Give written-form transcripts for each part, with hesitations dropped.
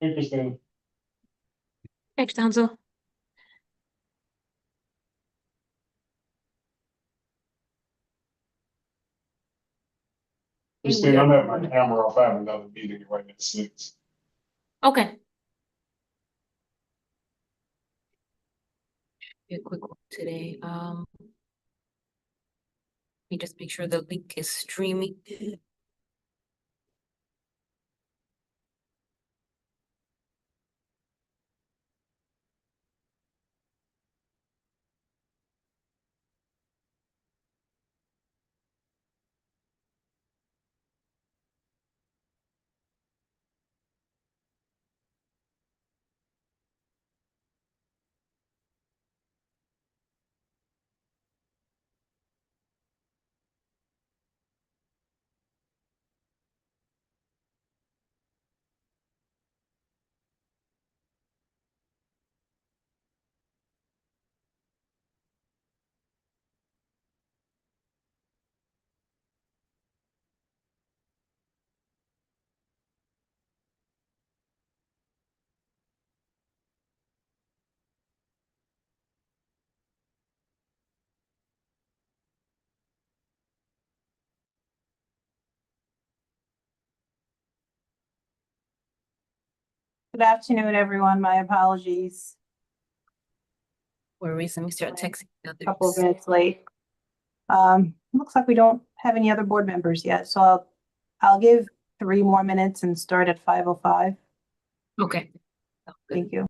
Interesting. Thanks, Townsend. Christine, I'm at my camera off. I have another meeting right at 6. Okay. Be a quick one today. Let me just make sure the link is streaming. Good afternoon, everyone. My apologies. Worries. Let me start texting the others. Couple of minutes late. Looks like we don't have any other board members yet, so I'll give 3 more minutes and start at 5:05. Okay. Oh, good. Thank you.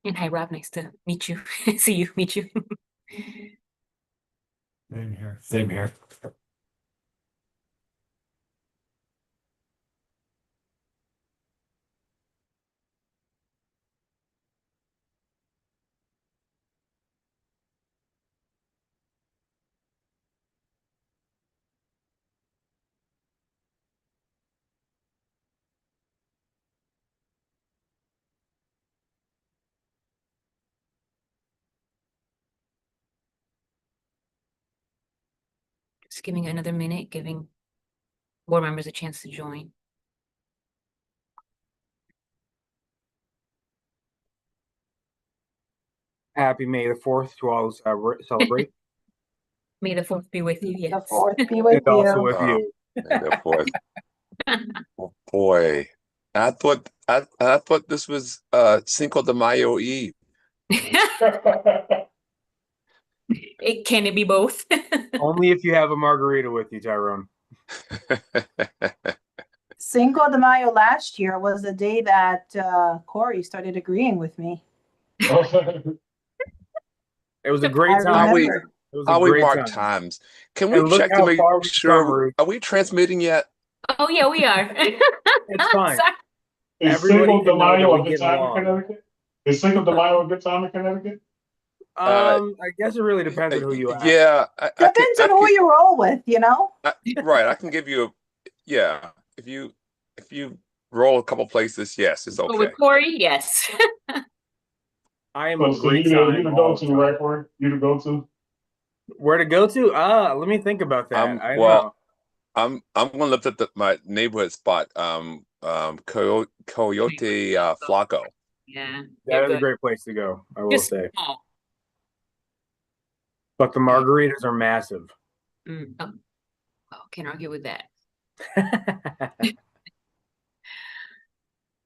And hi, Rob. Nice to meet you. See you. Meet you. Same here. Same here. Just giving another minute, giving board members a chance to join. Happy May the 4th to all celebrate. May the 4th be with you. The Yes. 4th be with And also you. with you. And of course, oh boy, I thought this was Cinco de Mayo Eve. Can it be both? Only if you have a margarita with you, Tyrone. Cinco de Mayo last year was the day that Corey started agreeing with me. It was a great I time. remember. It was a How we great mark time. times? Can we And look check to how make far we've come, sure? Ruth. Are we transmitting yet? Oh yeah, we are. It's fine. Sorry. Is Everybody Cinco de can know that Mayo we a good get time in along. Connecticut? Is Cinco de Mayo a good time in Connecticut? I guess it really depends on who you ask. Yeah, Depends on who you roll with, you know? right. I can give you yeah. If you roll a couple places, yes, it's But okay. with Corey, yes. I am So, a so great you time the all the go-to, time. right, Corey? You the go-to? Where to go to? Let me think about that. I don't know. I'm gonna look at my neighborhood spot. Coyote Flaco. Yeah. That is a great place to go, I will Just say. small. But the margaritas are massive. Oh, can't argue with that.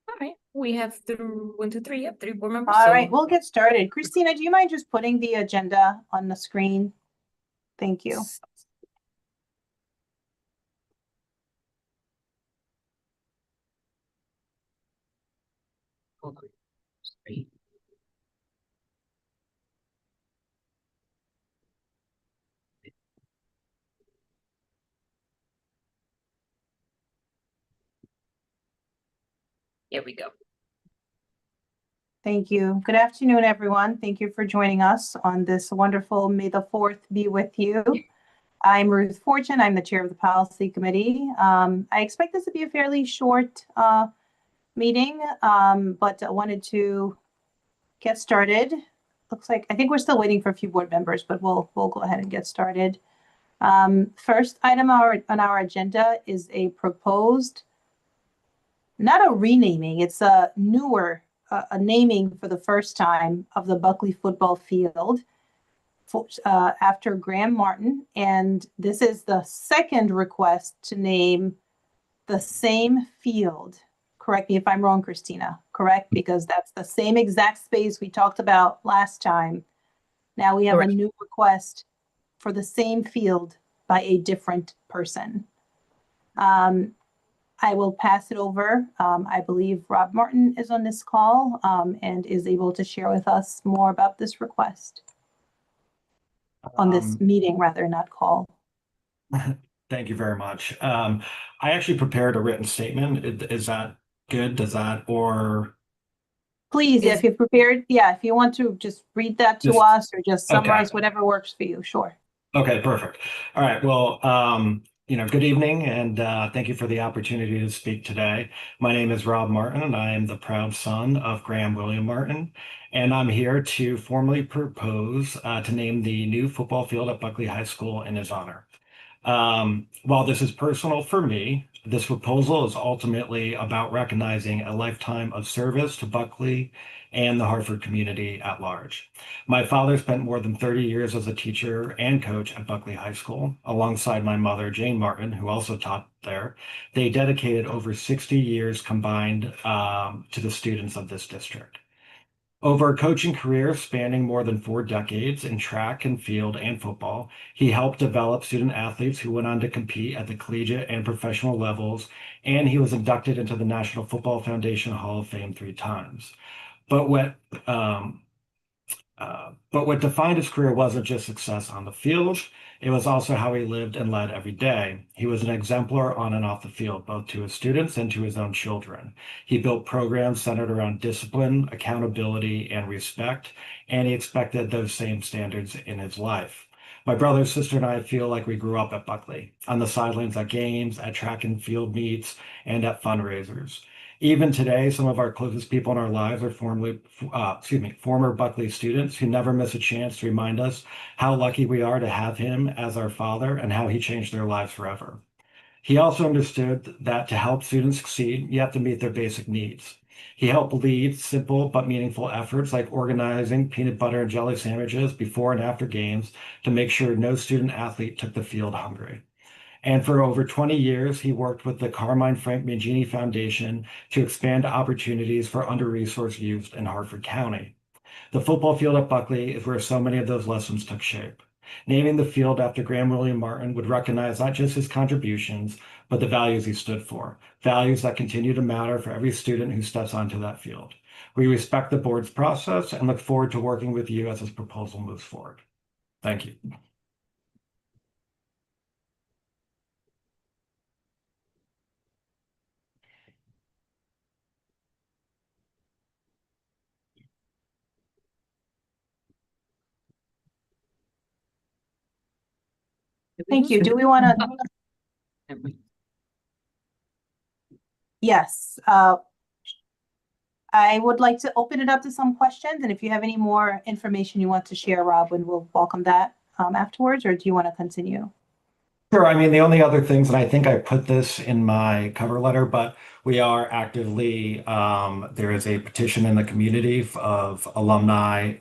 All right, we have 1, 2, 3. Yep, 3 board members. All so right, we'll get started. Christina, do you mind just putting the agenda on the screen? Thank you. Hold on. Sorry. Here we go. Thank you. Good afternoon, everyone. Thank you for joining us on this wonderful May the 4th be with you. I'm Ruth Fortune. I'm the chair of the policy committee. I expect this to be a fairly short meeting, but I wanted to get started. Looks like, I think we're still waiting for a few board members, but we'll go ahead and get started. First item on our agenda is a proposed, not a renaming, it's a newer, a naming for the first time of the Buckley football field after Graham Martin. And this is the second request to name the same field. Correct me if I'm wrong, Christina, correct? Because that's the same exact space we talked about last time. Now we have a Correct. new request for the same field by a different person. I will pass it over. I believe Rob Martin is on this call and is able to share with us more about this request. On this meeting, rather, not call. Thank you very much. I actually prepared a written statement. Is that good? Does that, or? Please, if you're prepared, yeah, if you want to just read that to Just- us or just summarize okay. whatever works for you, sure. Okay, perfect. All right. Well, good evening, and thank you for the opportunity to speak today. My name is Rob Martin, and I am the proud son of Graham William Martin, and I'm here to formally propose to name the new football field at Buckley High School in his honor. While this is personal for me, this proposal is ultimately about recognizing a lifetime of service to Buckley and the Hartford community at large. My father spent more than 30 years as a teacher and coach at Buckley High School, alongside my mother, Jane Martin, who also taught there. They dedicated over 60 years combined to the students of this district. Over a coaching career spanning more than 4 decades in track and field and football, he helped develop student athletes who went on to compete at the collegiate and professional levels, and he was inducted into the National Football Foundation Hall of Fame 3 times. But what defined his career wasn't just success on the field, it was also how he lived and led every day. He was an exemplar on and off the field, both to his students and to his own children. He built programs centered around discipline, accountability, and respect, and he expected those same standards in his life. My brother, sister, and I feel like we grew up at Buckley, on the sidelines at games, at track and field meets, and at fundraisers. Even today, some of our closest people in our lives are former Buckley students who never miss a chance to remind us how lucky we are to have him as our father and how he changed their lives forever. He also understood that to help students succeed, you have to meet their basic needs. He helped lead simple but meaningful efforts like organizing peanut butter and jelly sandwiches before and after games to make sure no student athlete took the field hungry. And for over 20 years, he worked with the Carmine Frank Mangini Foundation to expand opportunities for under-resourced youth in Hartford County. The football field at Buckley is where so many of those lessons took shape. Naming the field after Graham William Martin would recognize not just his contributions, but the values he stood for, values that continue to matter for every student who steps onto that field. We respect the board's process and look forward to working with you as this proposal moves forward. Thank you. Thank you. Do we want to? Yes. I would like to open it up to some questions, and if you have any more information you want to share, Rob, we'll welcome that afterwards, or do you want to continue? Sure. I mean, the only other things, and I think I put this in my cover letter, but we are actively, there is a petition in the community of alumni,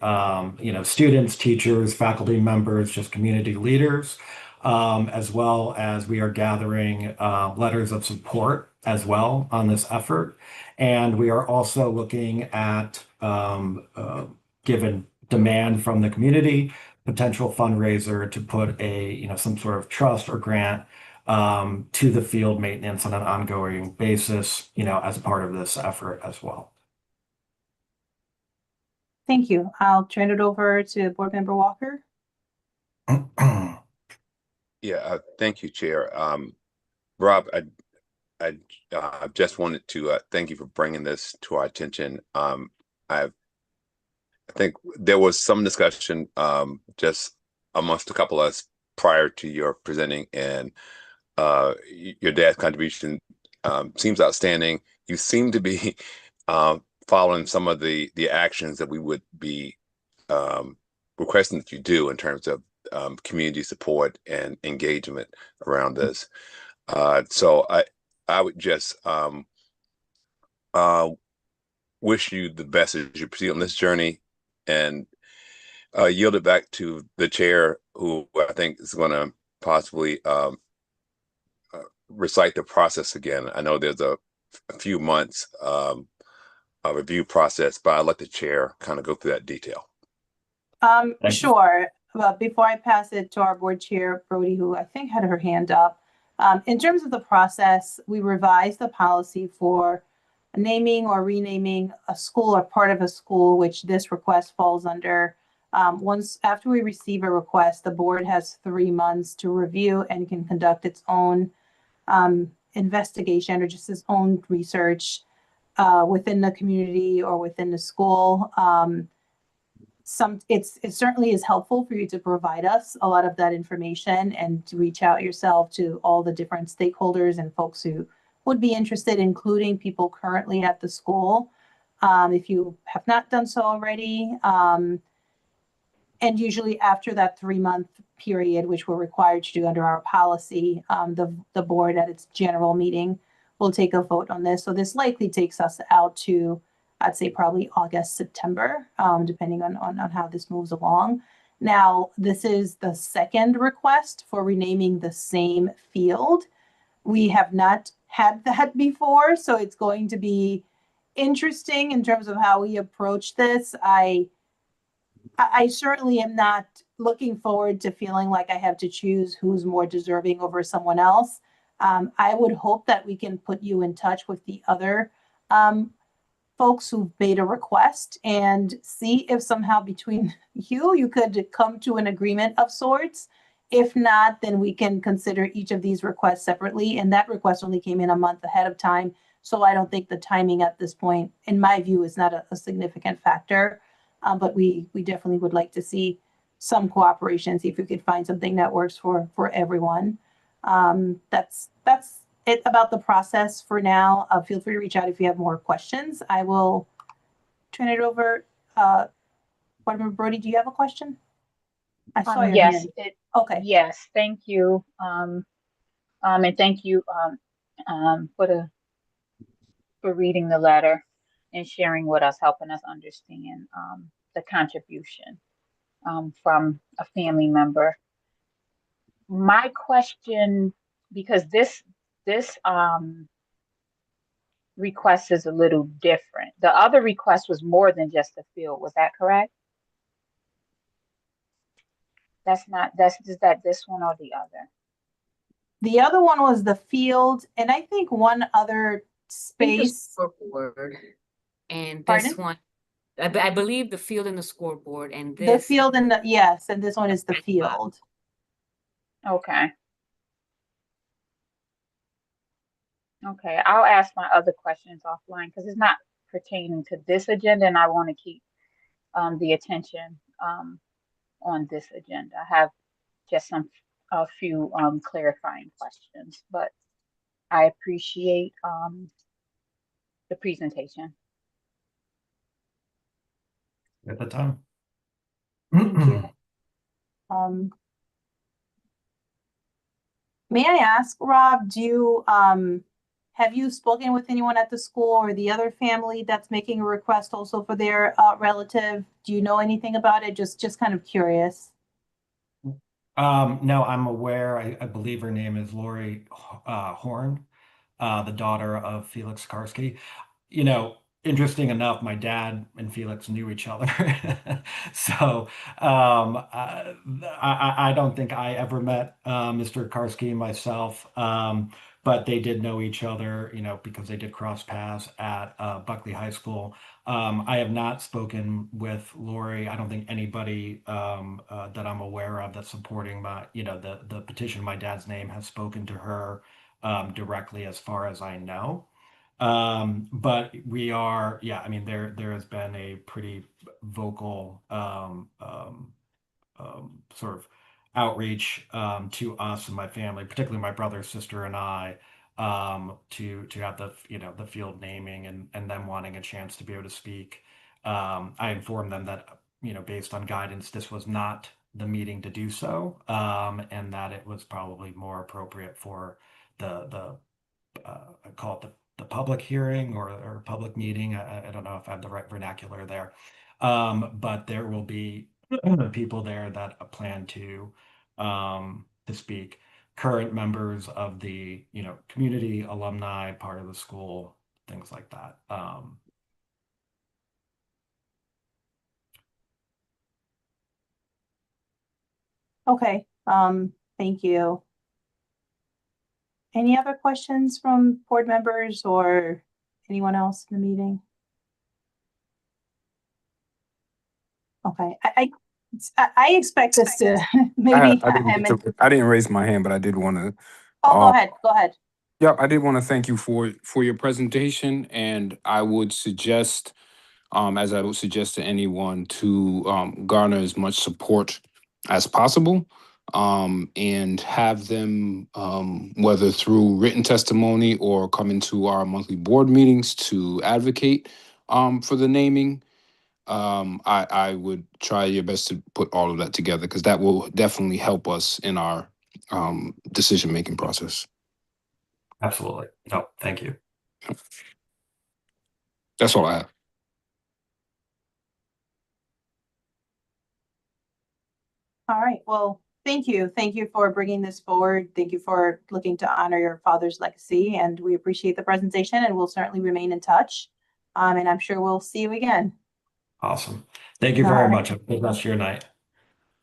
students, teachers, faculty members, just community leaders, as well as we are gathering letters of support as well on this effort. And we are also looking at, given demand from the community, potential fundraiser to put some sort of trust or grant to the field maintenance on an ongoing basis, as part of this effort as well. Thank you. I'll turn it over to Board Member Walker. Yeah, thank you, Chair. Rob, I just wanted to thank you for bringing this to our attention. I think there was some discussion just amongst a couple of us prior to your presenting, and your dad's contribution seems outstanding. You seem to be following some of the actions that we would be requesting that you do in terms of community support and engagement around this. So I would just wish you the best as you proceed on this journey, and yield it back to the chair, who I think is going to possibly recite the process again. I know there's a few months a review process, but I'd let the chair kind of go through that detail. you. Sure. Well, before I pass it to our board chair, Brody, who I think had her hand up, in terms of the process, we revised the policy for naming or renaming a school or part of a school, which this request falls under. Once after we receive a request, the board has 3 months to review and can conduct its own investigation or just its own research within the community or within the school. It certainly is helpful for you to provide us a lot of that information and to reach out yourself to all the different stakeholders and folks who would be interested, including people currently at the school, if you have not done so already. And usually after that 3-month period, which we're required to do under our policy, the board at its general meeting will take a vote on this. So this likely takes us out to, I'd say probably August, September, depending on how this moves along. Now, this is the second request for renaming the same field. We have not had that before, so it's going to be interesting in terms of how we approach this. I certainly am not looking forward to feeling like I have to choose who's more deserving over someone else. I would hope that we can put you in touch with the other folks who've made a request and see if somehow between you could come to an agreement of sorts. If not, then we can consider each of these requests separately. And that request only came in a month ahead of time. So I don't think the timing at this point, in my view, is not a significant factor. But we definitely would like to see some cooperation, see if we could find something that works for everyone. That's it about the process for now. Feel free to reach out if you have more questions. I will turn it over. Board Member Brody, do you have a question? I saw your Yes, hand. Okay. yes, thank you. And thank you for reading the letter and sharing with us, helping us understand the contribution from a family member. My question, because this request is a little different. The other request was more than just a field. Was that correct? Is that this one or the other? The other one was the field, and I think one other space. Scoreboard. And Pardon? this one, I believe the field and the scoreboard, and The this. field and yes, and this one is the field. Okay. Okay, I'll ask my other questions offline because it's not pertaining to this agenda, and I want to keep the attention on this agenda. I have just a few clarifying questions, but I appreciate the presentation. At the time. Thank you. May I ask, Rob, do you have you spoken with anyone at the school or the other family that's making a request also for their relative? Do you know anything about it? Just kind of curious. No, I'm aware. I believe her name is Lori Horn, the daughter of Felix Karski. You know, interesting enough, my dad and Felix knew each other. So I don't think I ever met Mr. Karski myself, but they did know each other, you know, because they did cross paths at Buckley High School. I have not spoken with Lori. I don't think anybody that I'm aware of that's supporting my, you know, the petition in my dad's name has spoken to her directly, as far as I know. But we are, yeah, I mean, there has been a pretty vocal sort of outreach to us and my family, particularly my brother, sister, and I, to have the the field naming and them wanting a chance to be able to speak. I informed them that based on guidance, this was not the meeting to do so, and that it was probably more appropriate for the I call it the public hearing or public meeting. I don't know if I have the right vernacular there, but there will be people there that plan to speak. Current members of the community, alumni, part of the school, things like that. Okay, thank you. Any other questions from board members or anyone else in the meeting? Okay, I expect us to maybe. I didn't raise my hand, but I did want to. Oh, go ahead, go ahead. Yep, I did want to thank you for your presentation, and I would suggest, as I would suggest to anyone, to garner as much support as possible, and have them, whether through written testimony or coming to our monthly board meetings to advocate for the naming. I would try your best to put all of that together because that will definitely help us in our decision-making process. Absolutely. No, thank you. That's all I have. All right, well, thank you. Thank you for bringing this forward. Thank you for looking to honor your father's legacy, and we appreciate the presentation, and we'll certainly remain in touch. And I'm sure we'll see you again. Awesome. Thank you All very right. much. Have a good rest of your night.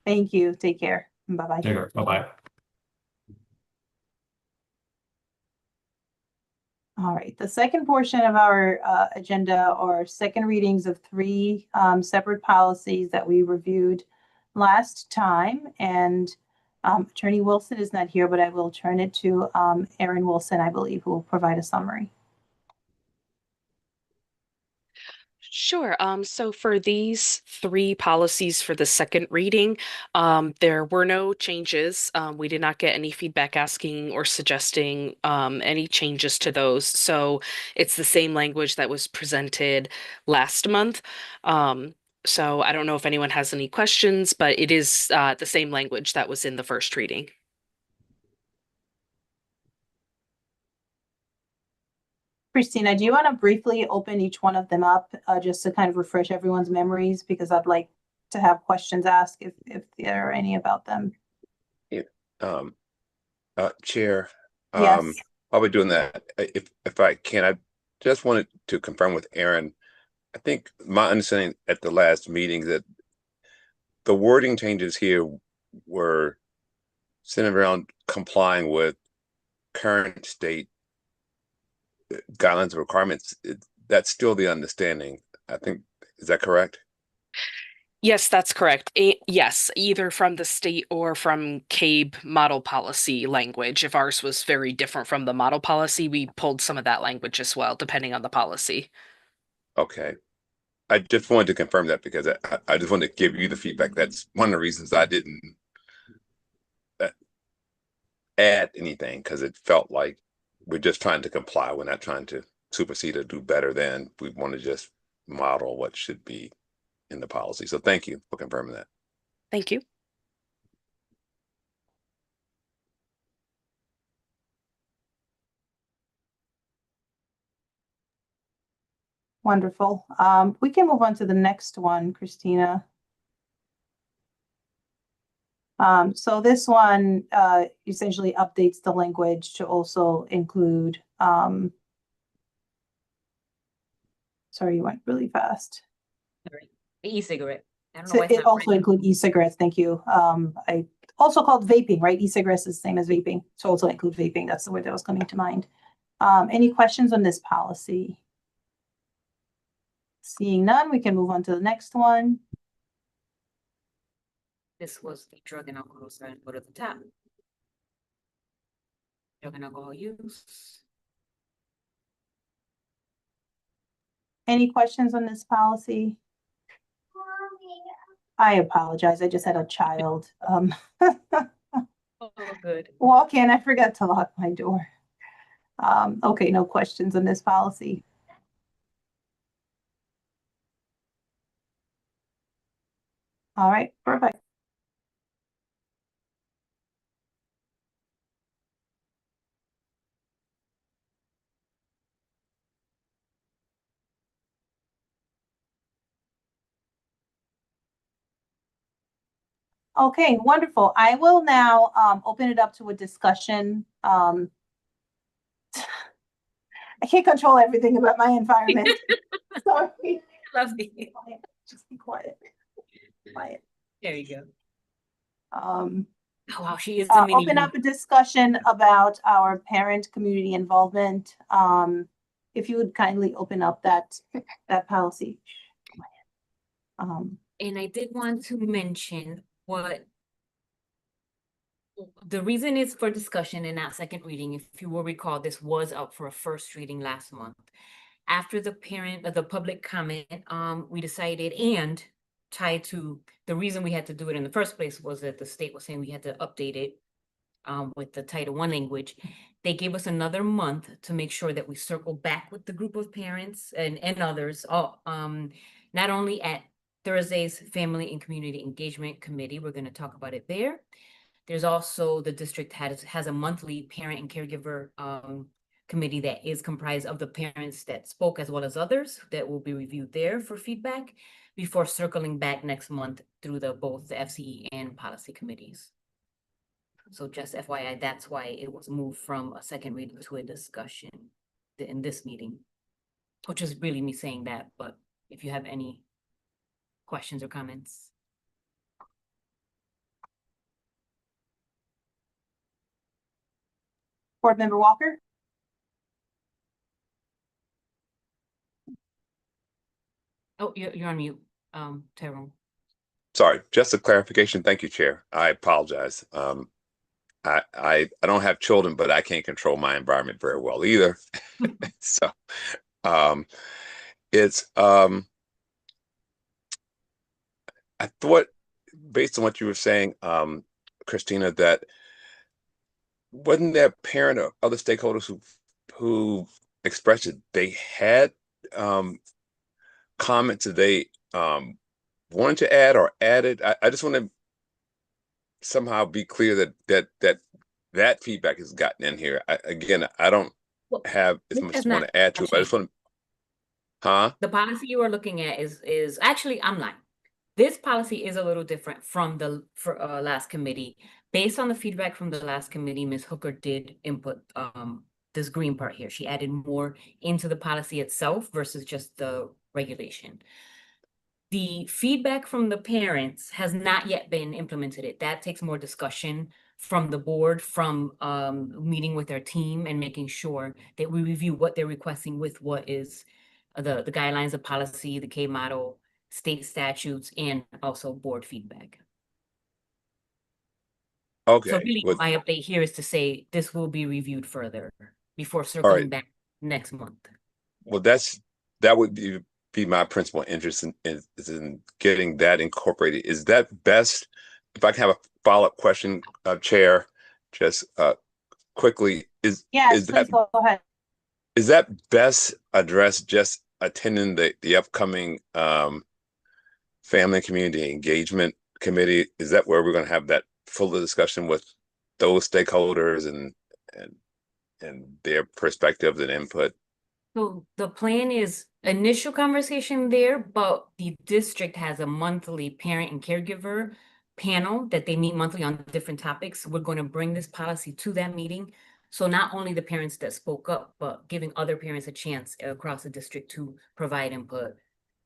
Thank you. Take care. Bye-bye. Take care. Bye-bye. All right, the second portion of our agenda are second readings of three separate policies that we reviewed last time. And Attorney Wilson is not here, but I will turn it to Erin Wilson, I believe, who will provide a summary. Sure. So for these three policies for the second reading, there were no changes. We did not get any feedback asking or suggesting any changes to those. So it's the same language that was presented last month. So I don't know if anyone has any questions, but it is the same language that was in the first reading. Christina, do you want to briefly open each one of them up just to kind of refresh everyone's memories? Because I'd like to have questions asked if there are any about them. Chair, Yes. while we're doing that, if I can, I just wanted to confirm with Erin. I think my understanding at the last meeting that the wording changes here were centered around complying with current state guidelines and requirements. That's still the understanding, I think. Is that correct? Yes, that's correct. Yes, either from the state or from CABE model policy language. If ours was very different from the model policy, we pulled some of that language as well, depending on the policy. Okay. I just wanted to confirm that because I just wanted to give you the feedback. That's one of the reasons I didn't add anything, because it felt like we're just trying to comply. We're not trying to supersede or do better than. We want to just model what should be in the policy. So thank you for confirming that. Thank you. Wonderful. We can move on to the next one, Christina. So this one essentially updates the language to also include, sorry, you went really fast. E-cigarette. I don't know So why it's it not also written. include e-cigarettes, thank you. I also called vaping, right? E-cigarettes is the same as vaping, so also include vaping. That's the word that was coming to mind. Any questions on this policy? Seeing none, we can move on to the next one. This was the drug and alcohol sign, go to the top. Drug and alcohol use. Any questions on this policy? I apologize. I just had a child Oh, good. walk in. I forgot to lock my door. Okay, no questions on this policy. All right, perfect. Okay, wonderful. I will now open it up to a discussion. I can't control everything about my environment. Sorry. Lovely. Just be quiet. Quiet. There you go. Um, Oh, wow, she is a mini open me. up a discussion about our parent community involvement. If you would kindly open up that policy. And I did want to mention what the reason is for discussion and not second reading. If you will recall, this was up for a first reading last month. After the public comment, we decided, and tied to the reason we had to do it in the first place was that the state was saying we had to update it with the Title I language. They gave us another month to make sure that we circle back with the group of parents and others, not only at Thursday's Family and Community Engagement Committee. We're going to talk about it there. There's also the district has a monthly parent and caregiver committee that is comprised of the parents that spoke as well as others that will be reviewed there for feedback before circling back next month through both the FCE and policy committees. So just FYI, that's why it was moved from a second reading to a discussion in this meeting, which is really me saying that, but if you have any questions or comments. Board Member Walker? Oh, you're on mute, Tyrone. Sorry, just a clarification. Thank you, Chair. I apologize. I don't have children, but I can't control my environment very well either. So it's I thought, based on what you were saying, Christina, that wasn't there parent or other stakeholders who expressed that they had comments that they wanted to add or added. I just want to somehow be clear that feedback has gotten in here. I don't have as much want to add to it, but I just want to. The policy you are looking at is actually, I'm lying. This policy is a little different from the last committee. Based on the feedback from the last committee, Ms. Hooker did input this green part here. She added more into the policy itself versus just the regulation. The feedback from the parents has not yet been implemented. That takes more discussion from the board, from meeting with our team and making sure that we review what they're requesting with what is the guidelines of policy, the K model, state statutes, and also board feedback. Okay. So really, my update here is to say this will be reviewed further before circling back next month. Well, that would be my principal interest in getting that incorporated. Is that best? If I can have a follow-up question, Chair, just quickly, yes, please go ahead. Is that best addressed just attending the upcoming Family and Community Engagement Committee? Is that where we're going to have that fuller discussion with those stakeholders and their perspectives and input? So the plan is initial conversation there, but the district has a monthly parent and caregiver panel that they meet monthly on different topics. We're going to bring this policy to that meeting. So not only the parents that spoke up, but giving other parents a chance across the district to provide input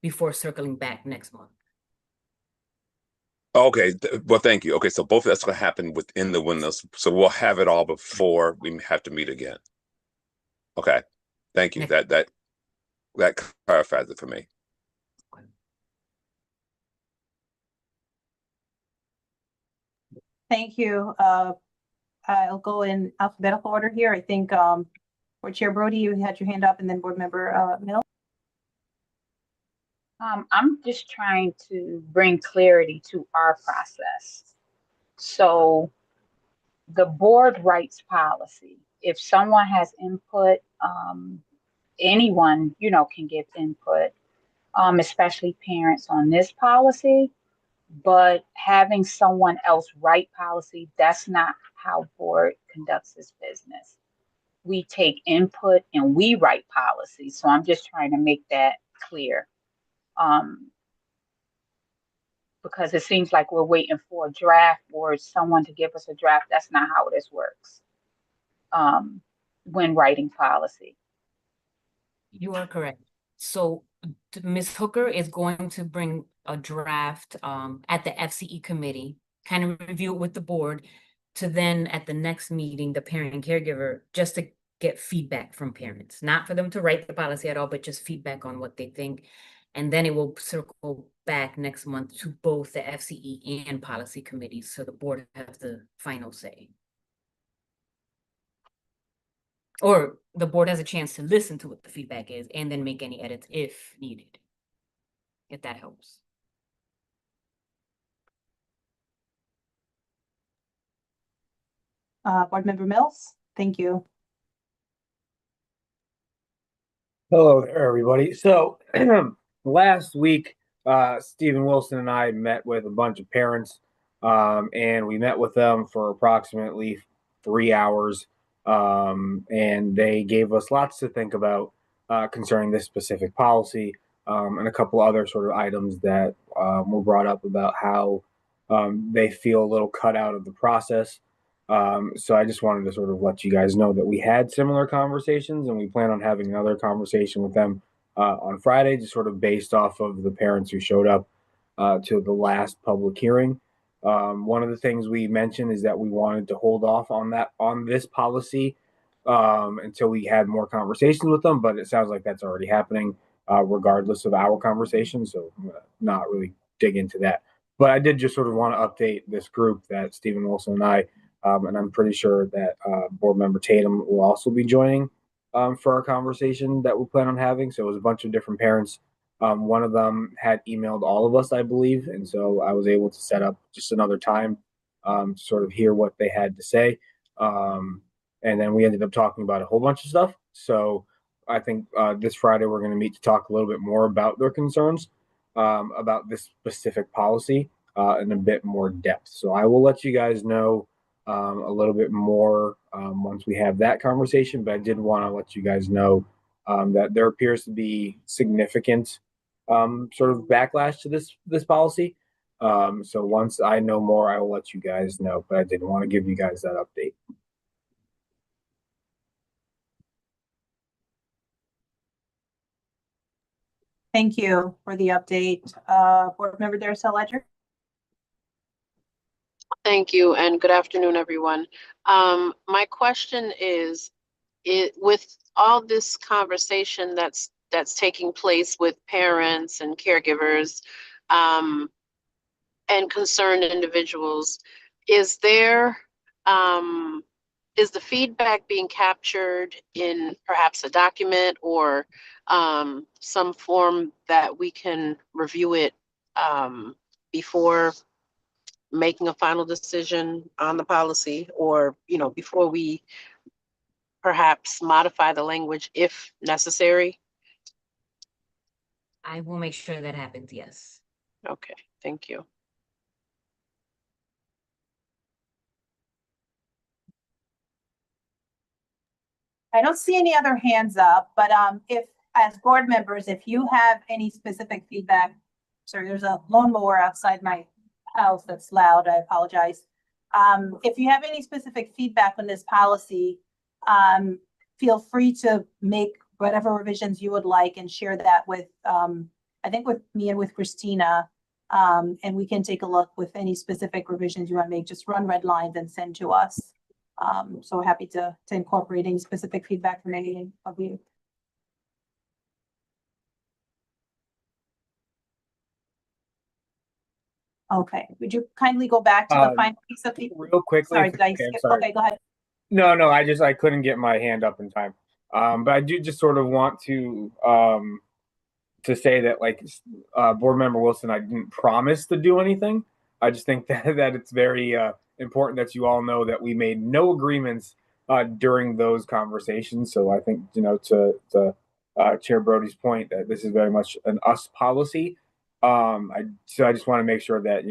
before circling back next month. Okay, well, thank you. Okay, so both of that's going to happen within the windows. So we'll have it all before we have to meet again. Okay, thank you. That clarifies it for me. Thank you. I'll go in alphabetical order here. I think Board Chair Brody, you had your hand up, and then Board Member Mill. I'm just trying to bring clarity to our process. So the board writes policy. If someone has input, anyone, can give input, especially parents on this policy. But having someone else write policy, that's not how board conducts its business. We take input and we write policy. So I'm just trying to make that clear. Because it seems like we're waiting for a draft or someone to give us a draft. That's not how this works when writing policy. You are correct. So Ms. Hooker is going to bring a draft at the FCE committee, kind of review it with the board, to then at the next meeting, the parent and caregiver, just to get feedback from parents, not for them to write the policy at all, but just feedback on what they think. And then it will circle back next month to both the FCE and policy committees, so the board has the final say. Or the board has a chance to listen to what the feedback is and then make any edits if needed, if that helps. Board Member Mills, thank you. Hello there, everybody. So last week, Stephen Wilson and I met with a bunch of parents, and we met with them for approximately 3 hours, and they gave us lots to think about concerning this specific policy, and a couple other sort of items that were brought up about how they feel a little cut out of the process. So I just wanted to sort of let you guys know that we had similar conversations, and we plan on having another conversation with them on Friday, just sort of based off of the parents who showed up to the last public hearing. One of the things we mentioned is that we wanted to hold off on this policy until we had more conversations with them, but it sounds like that's already happening regardless of our conversation. So I'm gonna not really dig into that. But I did just sort of want to update this group that Stephen Wilson and I, and I'm pretty sure that Board Member Tatum will also be joining for our conversation that we plan on having. So it was a bunch of different parents. One of them had emailed all of us, I believe, and so I was able to set up just another time to sort of hear what they had to say. And then we ended up talking about a whole bunch of stuff. So I think this Friday we're going to meet to talk a little bit more about their concerns about this specific policy in a bit more depth. So I will let you guys know a little bit more once we have that conversation, but I did want to let you guys know that there appears to be significant sort of backlash to this policy. So once I know more, I will let you guys know, but I did want to give you guys that update. Thank you for the update. Board Member Darcel Ledger. Thank you, and good afternoon, everyone. My question is, with all this conversation that's taking place with parents and caregivers and concerned individuals, is the feedback being captured in perhaps a document or some form that we can review it before making a final decision on the policy, or before we perhaps modify the language if necessary? I will make sure that happens, yes. Okay, thank you. I don't see any other hands up, but if as board members, if you have any specific feedback, sorry, there's a lawnmower outside my house that's loud, I apologize. If you have any specific feedback on this policy, feel free to make whatever revisions you would like and share that with, I think with me and with Christina, and we can take a look with any specific revisions you want to make, just run red lines and send to us. So happy to incorporate any specific feedback from any of you. Okay, would you kindly go back to the final piece of the Real quickly. Sorry, did I skip? Okay, go ahead. No, I couldn't get my hand up in time. But I do just sort of want to to say that like board member Wilson, I didn't promise to do anything. I just think that it's very important that you all know that we made no agreements during those conversations. So I think, to Chair Brody's point, that this is very much an us policy. I just want to make sure that,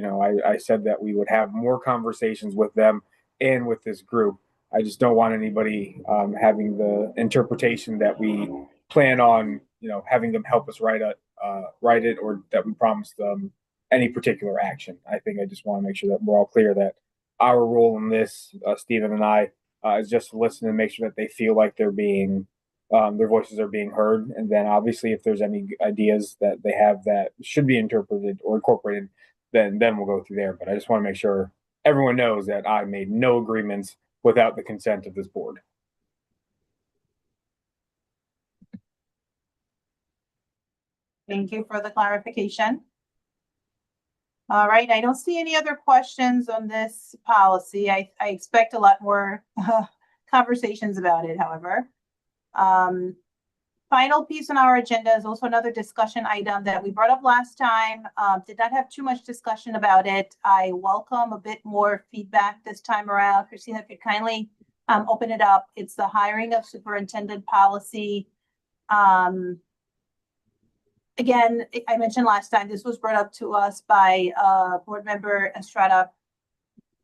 I said that we would have more conversations with them and with this group. I just don't want anybody having the interpretation that we plan on, having them help us write it, or that we promised them any particular action. I think I just want to make sure that we're all clear that our role in this, Stephen and I, is just to listen and make sure that they feel like they're being, their voices are being heard. And then obviously if there's any ideas that they have that should be interpreted or incorporated, then we'll go through there. But I just want to make sure everyone knows that I made no agreements without the consent of this board. Thank you for the clarification. All right, I don't see any other questions on this policy. I expect a lot more conversations about it, however. Final piece on our agenda is also another discussion item that we brought up last time. Did not have too much discussion about it. I welcome a bit more feedback this time around. Christina, if you'd kindly open it up. It's the hiring of superintendent policy. Again, I mentioned last time, this was brought up to us by board member Estrada,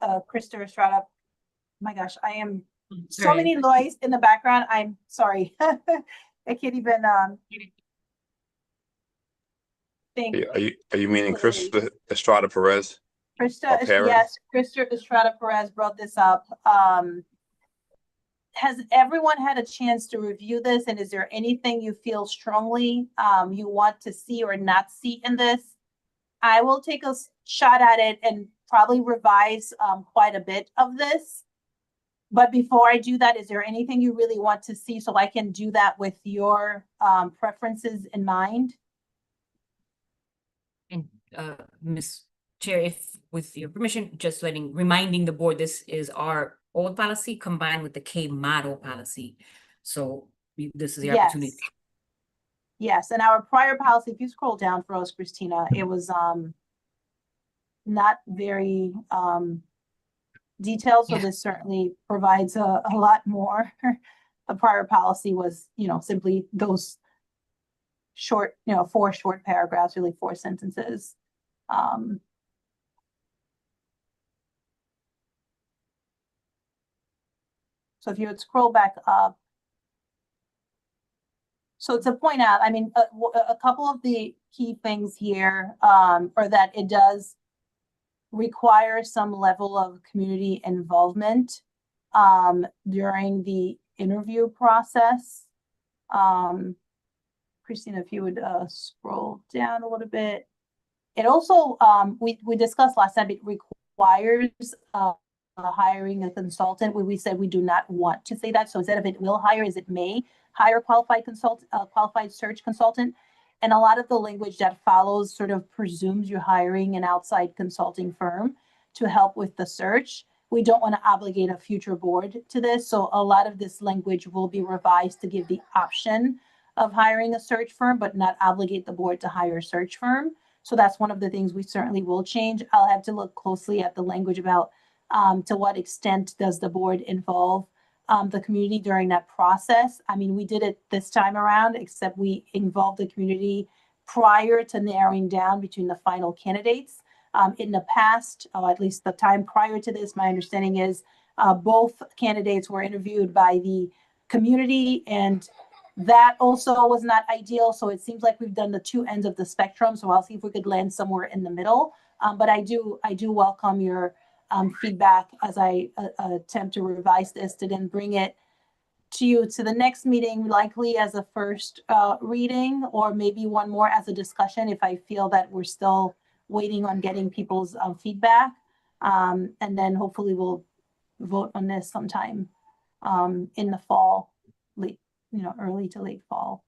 Krista Estrada. Oh my gosh, I am so many noise in the background. I'm sorry. I can't even think. Are you meaning Krista Estrada Perez? Krista, yes, Krista Estrada Perez brought this up. Has everyone had a chance to review this, and is there anything you feel strongly you want to see or not see in this? I will take a shot at it and probably revise quite a bit of this. But before I do that, is there anything you really want to see so I can do that with your preferences in mind? And Ms. Chair, if with your permission, just reminding the board, this is our old policy combined with the K model policy. So this is the opportunity. Yes, and our prior policy, if you scroll down for us, Christina, it was not very detailed. So this certainly provides a lot more. The prior policy was, simply those short, 4 short paragraphs, really 4 sentences. So if you would scroll back up. So to point out, I mean, a couple of the key things here are that it does require some level of community involvement during the interview process. Christina, if you would scroll down a little bit. It also, we discussed last time, it requires hiring a consultant, where we said we do not want to say that. So instead of it will hire, is it may hire qualified search consultant. And a lot of the language that follows sort of presumes you're hiring an outside consulting firm to help with the search. We don't want to obligate a future board to this. So a lot of this language will be revised to give the option of hiring a search firm, but not obligate the board to hire a search firm. So that's one of the things we certainly will change. I'll have to look closely at the language about to what extent does the board involve the community during that process. I mean, we did it this time around, except we involved the community prior to narrowing down between the final candidates. In the past, at least the time prior to this, my understanding is both candidates were interviewed by the community, and that also was not ideal. So it seems like we've done the 2 ends of the spectrum. So I'll see if we could land somewhere in the middle. But I do welcome your feedback as I attempt to revise this to then bring it to you to the next meeting, likely as a first reading, or maybe one more as a discussion if I feel that we're still waiting on getting people's feedback. And then hopefully we'll vote on this sometime in the fall, early to late fall.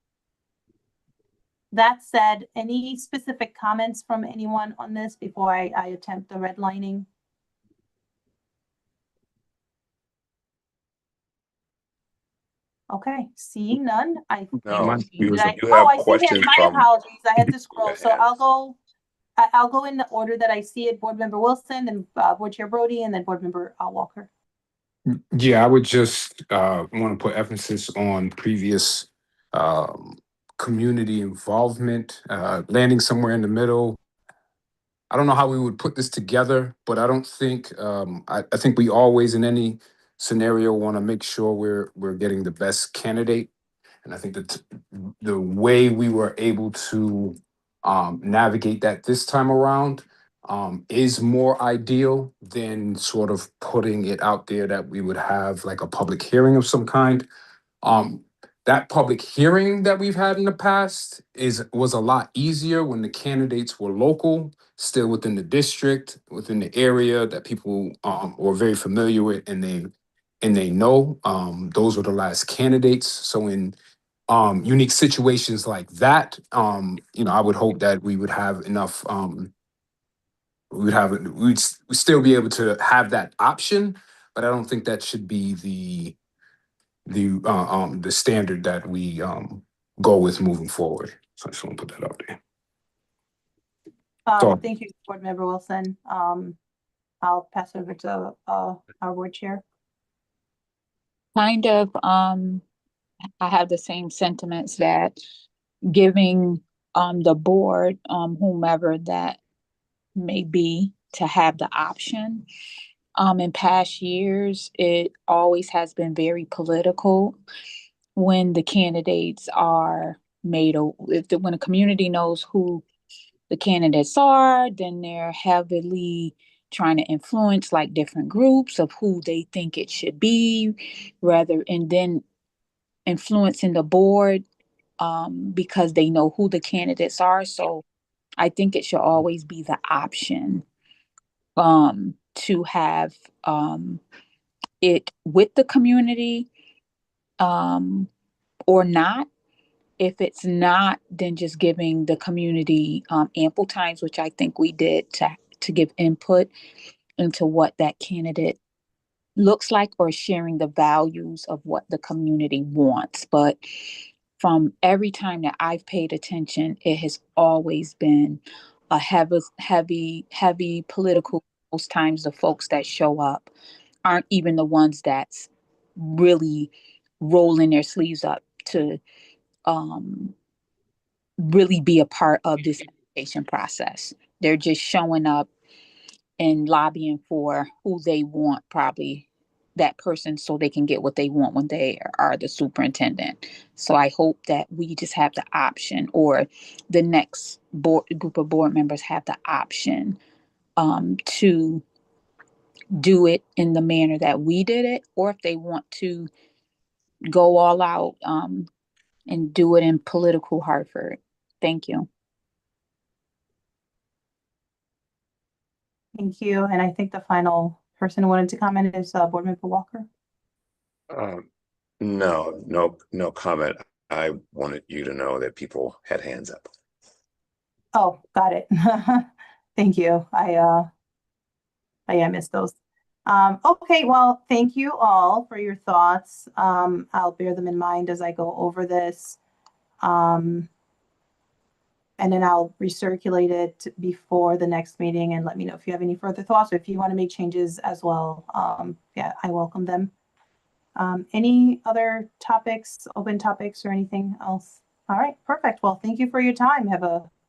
That said, any specific comments from anyone on this before I attempt the redlining? Okay, seeing none, I No, think. you, Did I? you Oh, have I see hands. questions My from apologies. I had to scroll. your So I'll hands. go. I'll go in the order that I see it. Board Member Wilson, then Board Chair Brody, and then Board Member Walker. Yeah, I would just want to put emphasis on previous community involvement, landing somewhere in the middle. I don't know how we would put this together, but I don't think I think we always in any scenario want to make sure we're getting the best candidate. And I think that the way we were able to navigate that this time around is more ideal than sort of putting it out there that we would have like a public hearing of some kind. Um, that public hearing that we've had in the past was a lot easier when the candidates were local, still within the district, within the area that people were very familiar with, and they know. Those were the last candidates. So in unique situations like that, I would hope that we would have enough. We'd still be able to have that option, but I don't think that should be the standard that we go with moving forward. So I just want to put that out there. So- Thank you, Board Member Wilson. I'll pass it over to our Board Chair. Kind of, I have the same sentiments that giving the board, whomever that may be, to have the option. In past years, it always has been very political when the candidates are made, when a community knows who the candidates are, then they're heavily trying to influence like different groups of who they think it should be, and then influencing the board because they know who the candidates are. So I think it should always be the option to have it with the community or not. If it's not, then just giving the community ample times, which I think we did, to give input into what that candidate looks like, or sharing the values of what the community wants. But from every time that I've paid attention, it has always been a heavy political. Most times the folks that show up aren't even the ones that's really rolling their sleeves up to really be a part of this application process. They're just showing up and lobbying for who they want, probably that person, so they can get what they want when they are the superintendent. So I hope that we just have the option, or the next group of board members have the option to do it in the manner that we did it, or if they want to go all out and do it in political Hartford. Thank you. Thank you. And I think the final person who wanted to comment is Board Member Walker. No comment. I wanted you to know that people had hands up. Oh, got it. Thank you. I missed those. Okay, well, thank you all for your thoughts. I'll bear them in mind as I go over this. And then I'll recirculate it before the next meeting, and let me know if you have any further thoughts, or if you want to make changes as well. Yeah, I welcome them. Any other topics, open topics, or anything else? All right, perfect. Well, thank you for your time. Have a